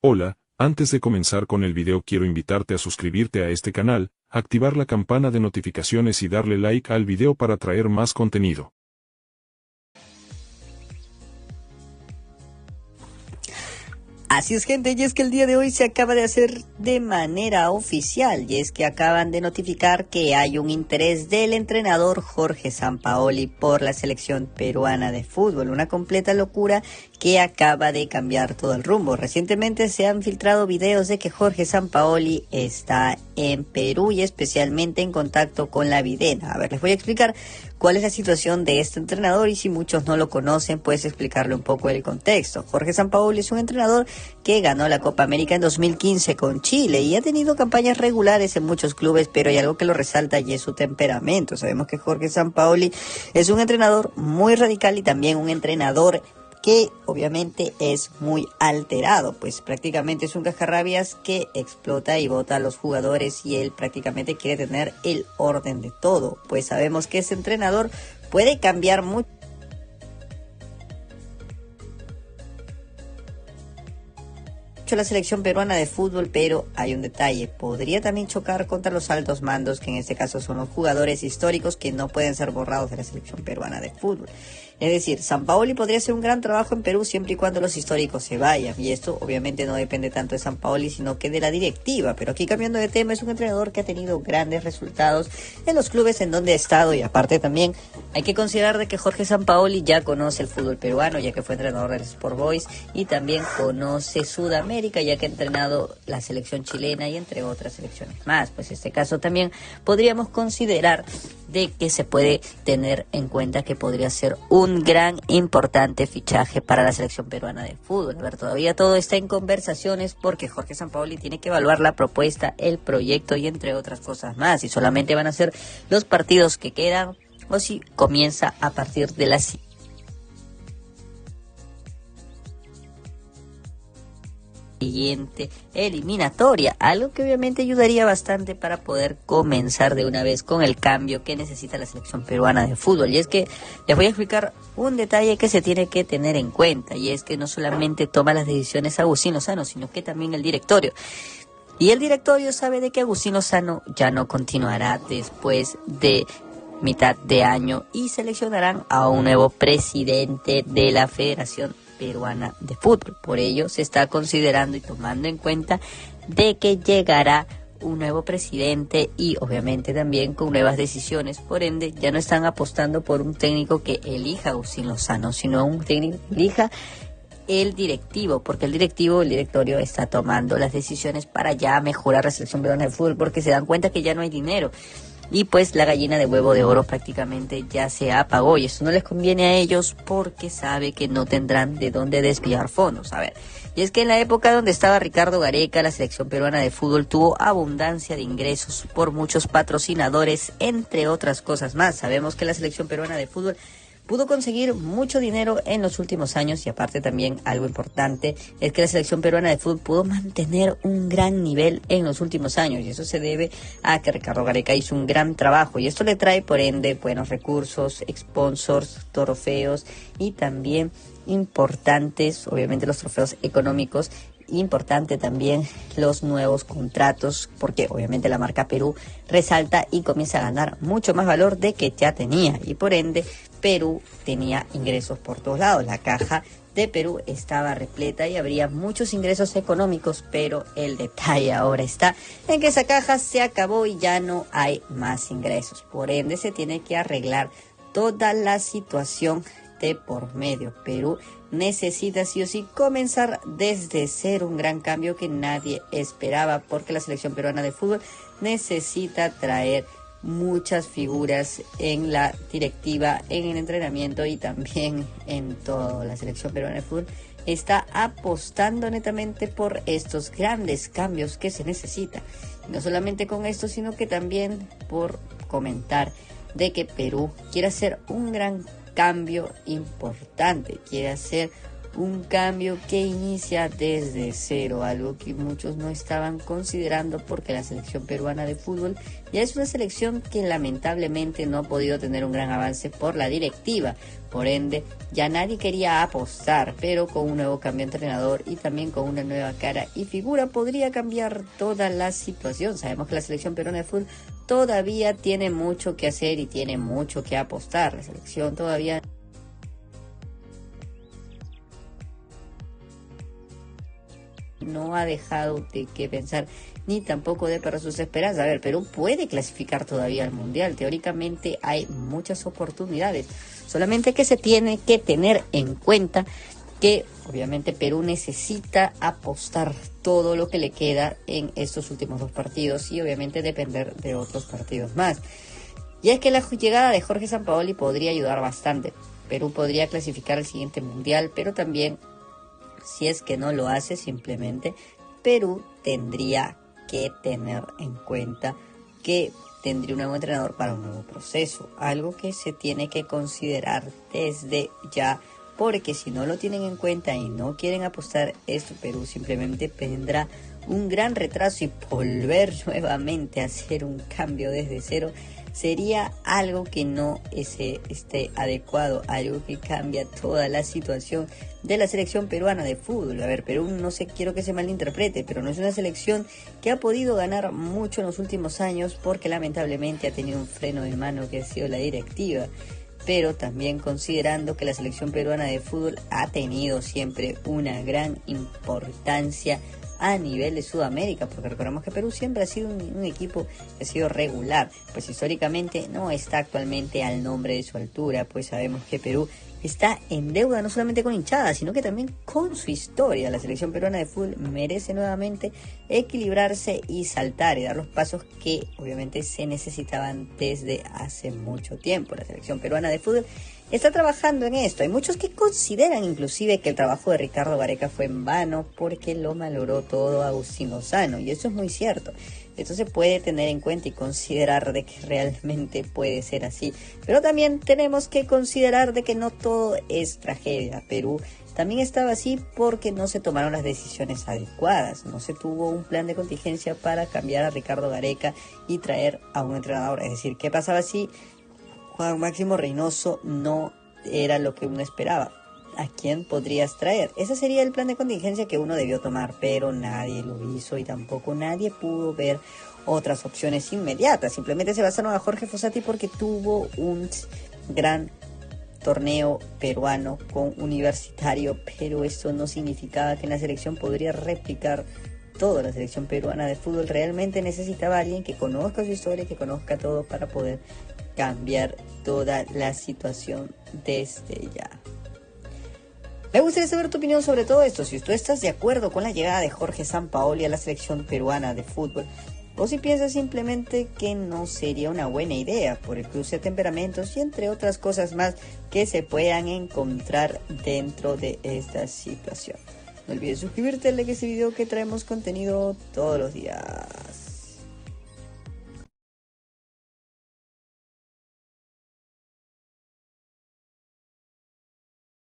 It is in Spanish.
Hola, antes de comenzar con el video quiero invitarte a suscribirte a este canal, activar la campana de notificaciones y darle like al video para traer más contenido. Así es, gente, y es que el día de hoy se acaba de hacer de manera oficial, y es que acaban de notificar que hay un interés del entrenador Jorge Sampaoli por la selección peruana de fútbol, una completa locura que acaba de cambiar todo el rumbo. Recientemente se han filtrado videos de que Jorge Sampaoli está en Perú y especialmente en contacto con la Videna. A ver, les voy a explicar cuál es la situación de este entrenador y si muchos no lo conocen, pues explicarle un poco el contexto. Jorge Sampaoli es un entrenador que ganó la Copa América en 2015 con Chile y ha tenido campañas regulares en muchos clubes, pero hay algo que lo resalta y es su temperamento. Sabemos que Jorge Sampaoli es un entrenador muy radical y también un entrenador que obviamente es muy alterado, pues prácticamente es un cascarrabias que explota y bota a los jugadores y él prácticamente quiere tener el orden de todo, pues sabemos que ese entrenador puede cambiar mucho la selección peruana de fútbol, pero hay un detalle: podría también chocar contra los altos mandos, que en este caso son los jugadores históricos que no pueden ser borrados de la selección peruana de fútbol. Es decir, Sampaoli podría hacer un gran trabajo en Perú siempre y cuando los históricos se vayan, y esto obviamente no depende tanto de Sampaoli sino que de la directiva. Pero aquí, cambiando de tema, es un entrenador que ha tenido grandes resultados en los clubes en donde ha estado, y aparte también hay que considerar de que Jorge Sampaoli ya conoce el fútbol peruano, ya que fue entrenador del Sport Boys, y también conoce Sudamérica, ya que ha entrenado la selección chilena y entre otras selecciones más. Pues en este caso también podríamos considerar de que se puede tener en cuenta que podría ser un gran importante fichaje para la selección peruana de fútbol. A ver, todavía todo está en conversaciones porque Jorge Sampaoli tiene que evaluar la propuesta, el proyecto y entre otras cosas más, y solamente van a ser los partidos que quedan o si comienza a partir de las siguiente eliminatoria, algo que obviamente ayudaría bastante para poder comenzar de una vez con el cambio que necesita la selección peruana de fútbol. Y es que les voy a explicar un detalle que se tiene que tener en cuenta, y es que no solamente toma las decisiones Agustín Lozano, sino que también el directorio. Y el directorio sabe de que Agustín Lozano ya no continuará después de mitad de año y seleccionarán a un nuevo presidente de la Federación Peruana de Fútbol. Por ello se está considerando y tomando en cuenta de que llegará un nuevo presidente y obviamente también con nuevas decisiones. Por ende, ya no están apostando por un técnico que elija Agustín Lozano, sino un técnico que elija el directivo, porque el directorio está tomando las decisiones para ya mejorar la selección peruana de fútbol, porque se dan cuenta que ya no hay dinero. Y pues la gallina de huevo de oro prácticamente ya se apagó, y eso no les conviene a ellos porque sabe que no tendrán de dónde desviar fondos. A ver, y es que en la época donde estaba Ricardo Gareca, la selección peruana de fútbol tuvo abundancia de ingresos por muchos patrocinadores, entre otras cosas más. Sabemos que la selección peruana de fútbol pudo conseguir mucho dinero en los últimos años, y aparte también algo importante es que la selección peruana de fútbol pudo mantener un gran nivel en los últimos años, y eso se debe a que Ricardo Gareca hizo un gran trabajo, y esto le trae por ende buenos recursos, sponsors, trofeos y también importantes, obviamente los trofeos económicos. Importante también los nuevos contratos, porque obviamente la marca Perú resalta y comienza a ganar mucho más valor de que ya tenía, y por ende Perú tenía ingresos por todos lados. La caja de Perú estaba repleta y habría muchos ingresos económicos, pero el detalle ahora está en que esa caja se acabó y ya no hay más ingresos. Por ende se tiene que arreglar toda la situación de por medio. Perú necesita sí o sí comenzar desde cero, un gran cambio que nadie esperaba, porque la selección peruana de fútbol necesita traer muchas figuras en la directiva, en el entrenamiento y también en toda la selección peruana de fútbol. Está apostando netamente por estos grandes cambios que se necesita. Y no solamente con esto, sino que también por comentar de que Perú quiere hacer un gran cambio importante, quiere hacer un cambio que inicia desde cero, algo que muchos no estaban considerando porque la selección peruana de fútbol ya es una selección que lamentablemente no ha podido tener un gran avance por la directiva. Por ende, ya nadie quería apostar, pero con un nuevo cambio de entrenador y también con una nueva cara y figura podría cambiar toda la situación. Sabemos que la selección peruana de fútbol todavía tiene mucho que hacer y tiene mucho que apostar. La selección todavía no ha dejado de qué pensar ni tampoco de perder sus esperanzas. A ver, Perú puede clasificar todavía al Mundial. Teóricamente hay muchas oportunidades. Solamente que se tiene que tener en cuenta que obviamente Perú necesita apostar todo lo que le queda en estos últimos 2 partidos y obviamente depender de otros partidos más. Y es que la llegada de Jorge Sampaoli podría ayudar bastante. Perú podría clasificar al siguiente Mundial, pero también, si es que no lo hace, simplemente Perú tendría que tener en cuenta que tendría un nuevo entrenador para un nuevo proceso, algo que se tiene que considerar desde ya, porque si no lo tienen en cuenta y no quieren apostar esto, Perú simplemente tendrá un gran retraso y volver nuevamente a hacer un cambio desde cero sería algo que no esté adecuado, algo que cambia toda la situación de la selección peruana de fútbol. A ver, Perú, no sé, quiero que se malinterprete, pero no es una selección que ha podido ganar mucho en los últimos años porque lamentablemente ha tenido un freno de mano que ha sido la directiva. Pero también considerando que la selección peruana de fútbol ha tenido siempre una gran importancia a nivel de Sudamérica, porque recordemos que Perú siempre ha sido un equipo que ha sido regular, pues históricamente no está actualmente al nombre de su altura, pues sabemos que Perú está en deuda no solamente con hinchadas, sino que también con su historia. La selección peruana de fútbol merece nuevamente equilibrarse y saltar y dar los pasos que obviamente se necesitaban desde hace mucho tiempo. La selección peruana de fútbol está trabajando en esto. Hay muchos que consideran inclusive que el trabajo de Ricardo Gareca fue en vano porque lo malogró todo Agustín Lozano, y eso es muy cierto. Esto se puede tener en cuenta y considerar de que realmente puede ser así. Pero también tenemos que considerar de que no todo es tragedia. Perú también estaba así porque no se tomaron las decisiones adecuadas. No se tuvo un plan de contingencia para cambiar a Ricardo Gareca y traer a un entrenador. Es decir, ¿qué pasaba si Juan Máximo Reynoso no era lo que uno esperaba? ¿A quién podrías traer? Ese sería el plan de contingencia que uno debió tomar, pero nadie lo hizo y tampoco nadie pudo ver otras opciones inmediatas. Simplemente se basaron a Jorge Fossati porque tuvo un gran torneo peruano con Universitario, pero eso no significaba que en la selección podría replicar todo. La selección peruana de fútbol realmente necesitaba a alguien que conozca su historia, que conozca todo para poder cambiar toda la situación desde ya. Me gustaría saber tu opinión sobre todo esto, si tú estás de acuerdo con la llegada de Jorge Sampaoli a la selección peruana de fútbol, o si piensas simplemente que no sería una buena idea por el cruce de temperamentos y entre otras cosas más que se puedan encontrar dentro de esta situación. No olvides suscribirte, like este video que traemos contenido todos los días.